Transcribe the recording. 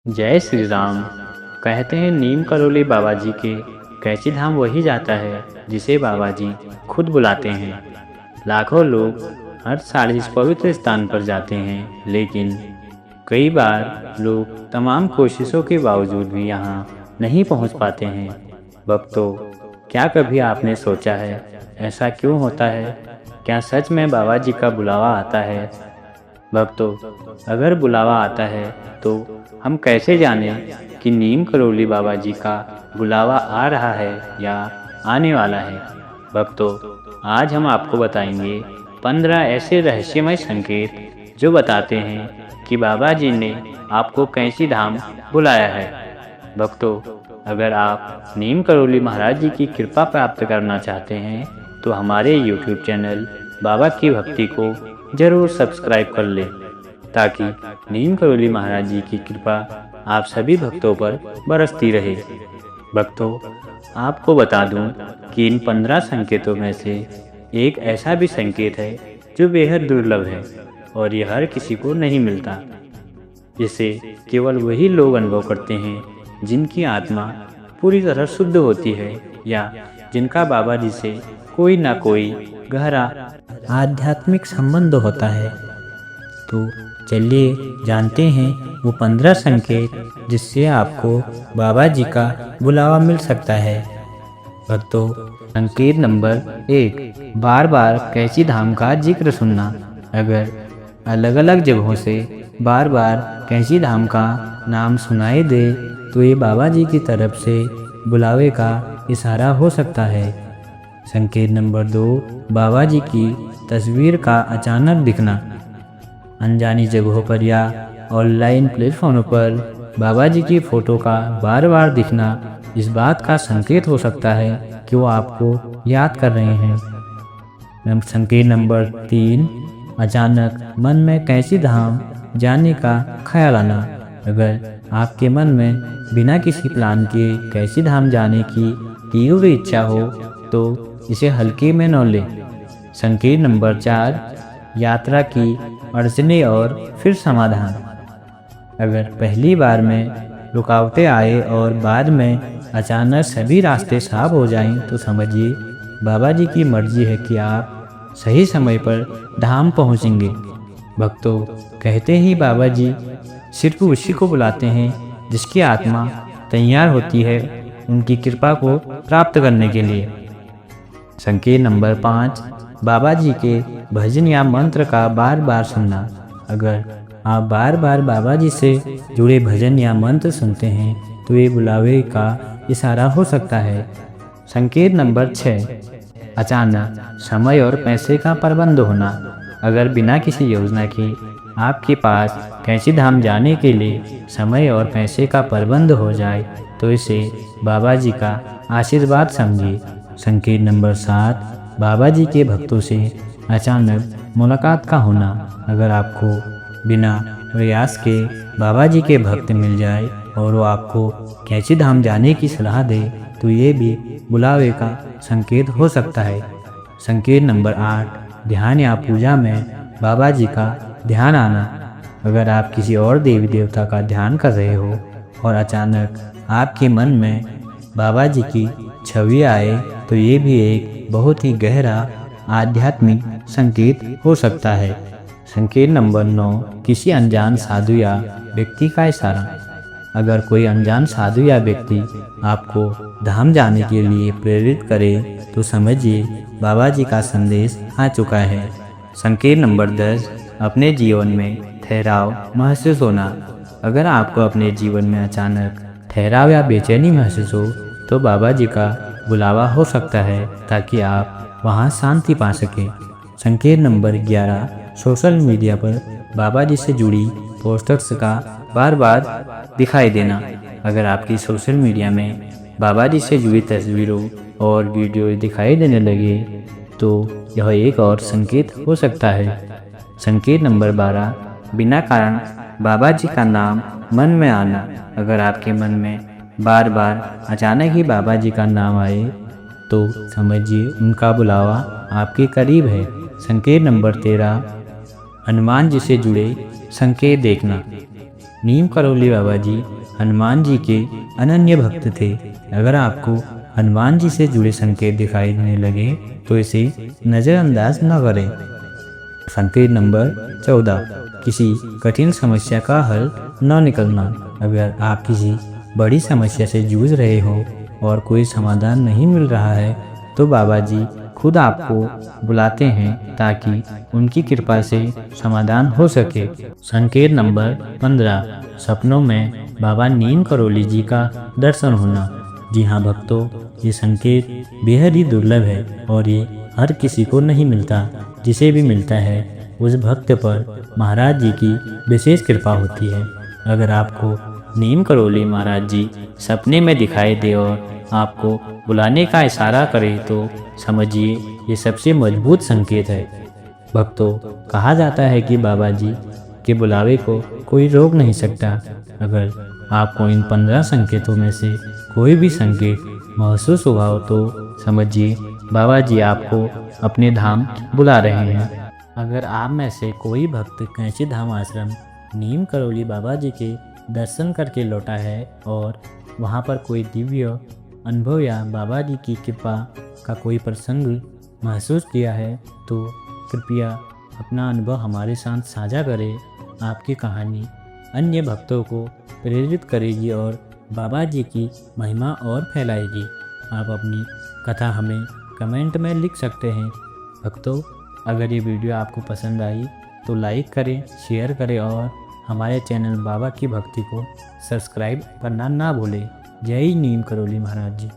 जय श्री राम। कहते हैं नीम करोली बाबा जी के कैची धाम वही जाता है जिसे बाबा जी खुद बुलाते हैं। लाखों लोग हर साल इस पवित्र स्थान पर जाते हैं, लेकिन कई बार लोग तमाम कोशिशों के बावजूद भी यहाँ नहीं पहुँच पाते हैं। भक्तों, क्या कभी आपने सोचा है ऐसा क्यों होता है? क्या सच में बाबा जी का बुलावा आता है? भक्तों, अगर बुलावा आता है तो हम कैसे जानें कि नीम करोली बाबा जी का बुलावा आ रहा है या आने वाला है? भक्तों, आज हम आपको बताएंगे 15 ऐसे रहस्यमय संकेत जो बताते हैं कि बाबा जी ने आपको कैंची धाम बुलाया है। भक्तों, अगर आप नीम करोली महाराज जी की कृपा प्राप्त करना चाहते हैं तो हमारे YouTube चैनल बाबा की भक्ति को जरूर सब्सक्राइब कर लें, ताकि नीम करोली महाराज जी की कृपा आप सभी भक्तों पर बरसती रहे। भक्तों, आपको बता दूं कि इन 15 संकेतों में से एक ऐसा भी संकेत है जो बेहद दुर्लभ है और ये हर किसी को नहीं मिलता। इसे केवल वही लोग अनुभव करते हैं जिनकी आत्मा पूरी तरह शुद्ध होती है या जिनका बाबा जी से कोई ना कोई गहरा आध्यात्मिक संबंध होता है। तो चलिए जानते हैं वो 15 संकेत जिससे आपको बाबा जी का बुलावा मिल सकता है। भक्तों, संकेत नंबर 1, बार बार कैची धाम का जिक्र सुनना। अगर अलग अलग जगहों से बार बार कैची धाम का नाम सुनाई दे तो ये बाबा जी की तरफ से बुलावे का इशारा हो सकता है। संकेत नंबर 2, बाबा जी की तस्वीर का अचानक दिखना। अनजानी जगहों पर या ऑनलाइन प्लेटफॉर्मों पर बाबा जी की फ़ोटो का बार बार दिखना इस बात का संकेत हो सकता है कि वो आपको याद कर रहे हैं। संकेत नंबर 3, अचानक मन में कैची धाम जाने का ख्याल आना। अगर आपके मन में बिना किसी प्लान के कैची धाम जाने की तीव्र इच्छा हो तो इसे हल्के में न लें। संकेत नंबर 4, यात्रा की अड़चनें और फिर समाधान। अगर पहली बार में रुकावटें आए और बाद में अचानक सभी रास्ते साफ हो जाएं तो समझिए बाबा जी की मर्जी है कि आप सही समय पर धाम पहुंचेंगे। भक्तों, कहते ही बाबा जी सिर्फ उसी को बुलाते हैं जिसकी आत्मा तैयार होती है उनकी कृपा को प्राप्त करने के लिए। संकेत नंबर 5, बाबा जी के भजन या मंत्र का बार बार सुनना। अगर आप बार बार बाबा जी से जुड़े भजन या मंत्र सुनते हैं तो ये बुलावे का इशारा हो सकता है। संकेत नंबर 6, अचानक समय और पैसे का प्रबंध होना। अगर बिना किसी योजना के आपके पास कैची धाम जाने के लिए समय और पैसे का प्रबंध हो जाए तो इसे बाबा जी का आशीर्वाद समझिए। संकेत नंबर 7, बाबा जी के भक्तों से अचानक मुलाकात का होना। अगर आपको बिना प्रयास के बाबा जी के भक्त मिल जाए और वो आपको कैची धाम जाने की सलाह दे तो ये भी बुलावे का संकेत हो सकता है। संकेत नंबर 8, ध्यान या पूजा में बाबा जी का ध्यान आना। अगर आप किसी और देवी देवता का ध्यान कर रहे हो और अचानक आपके मन में बाबा जी की छवि आए तो ये भी एक बहुत ही गहरा आध्यात्मिक संकेत हो सकता है। संकेत नंबर 9, किसी अनजान साधु या व्यक्ति का इशारा। अगर कोई अनजान साधु या व्यक्ति आपको धाम जाने के लिए प्रेरित करे तो समझिए बाबा जी का संदेश आ चुका है। संकेत नंबर 10, अपने जीवन में ठहराव महसूस होना। अगर आपको अपने जीवन में अचानक ठहराव या बेचैनी महसूस हो तो बाबा जी का बुलावा हो सकता है ताकि आप वहां शांति पा सकें। संकेत नंबर 11, सोशल मीडिया पर बाबा जी से जुड़ी पोस्टर्स का बार बार दिखाई देना। अगर आपकी सोशल मीडिया में बाबा जी से जुड़ी तस्वीरों और वीडियो दिखाई देने लगे तो यह एक और संकेत हो सकता है। संकेत नंबर 12, बिना कारण बाबा जी का नाम मन में आना। अगर आपके मन में बार बार अचानक ही बाबा जी का नाम आए तो समझिए उनका बुलावा आपके करीब है। संकेत नंबर 13, हनुमान जी से जुड़े संकेत देखना। नीम करौली बाबा जी हनुमान जी के अनन्य भक्त थे। अगर आपको हनुमान जी से जुड़े संकेत दिखाई देने लगे तो इसे नज़रअंदाज न करें। संकेत नंबर 14, किसी कठिन समस्या का हल न निकलना। अगर आप किसी बड़ी समस्या से जूझ रहे हो और कोई समाधान नहीं मिल रहा है तो बाबा जी खुद आपको बुलाते हैं ताकि उनकी कृपा से समाधान हो सके। संकेत नंबर 15, सपनों में बाबा नीम करौली जी का दर्शन होना। जी हाँ भक्तों, ये संकेत बेहद ही दुर्लभ है और ये हर किसी को नहीं मिलता। जिसे भी मिलता है उस भक्त पर महाराज जी की विशेष कृपा होती है। अगर आपको नीम करौली महाराज जी सपने में दिखाई दे और आपको बुलाने का इशारा करे तो समझिए ये सबसे मजबूत संकेत है। भक्तों, कहा जाता है कि बाबा जी के बुलावे को कोई रोक नहीं सकता। अगर आपको इन 15 संकेतों में से कोई भी संकेत महसूस हुआ हो तो समझिए बाबा जी आपको अपने धाम बुला रहे हैं। अगर आप में से कोई भक्त कैंची धाम आश्रम नीम करौली बाबा जी के दर्शन करके लौटा है और वहाँ पर कोई दिव्य अनुभव या बाबा जी की कृपा का कोई प्रसंग महसूस किया है तो कृपया अपना अनुभव हमारे साथ साझा करें। आपकी कहानी अन्य भक्तों को प्रेरित करेगी और बाबा जी की महिमा और फैलाएगी। आप अपनी कथा हमें कमेंट में लिख सकते हैं। भक्तों, अगर ये वीडियो आपको पसंद आई तो लाइक करें, शेयर करें और हमारे चैनल बाबा की भक्ति को सब्सक्राइब करना ना भूलें। जय नीम करौली महाराज जी।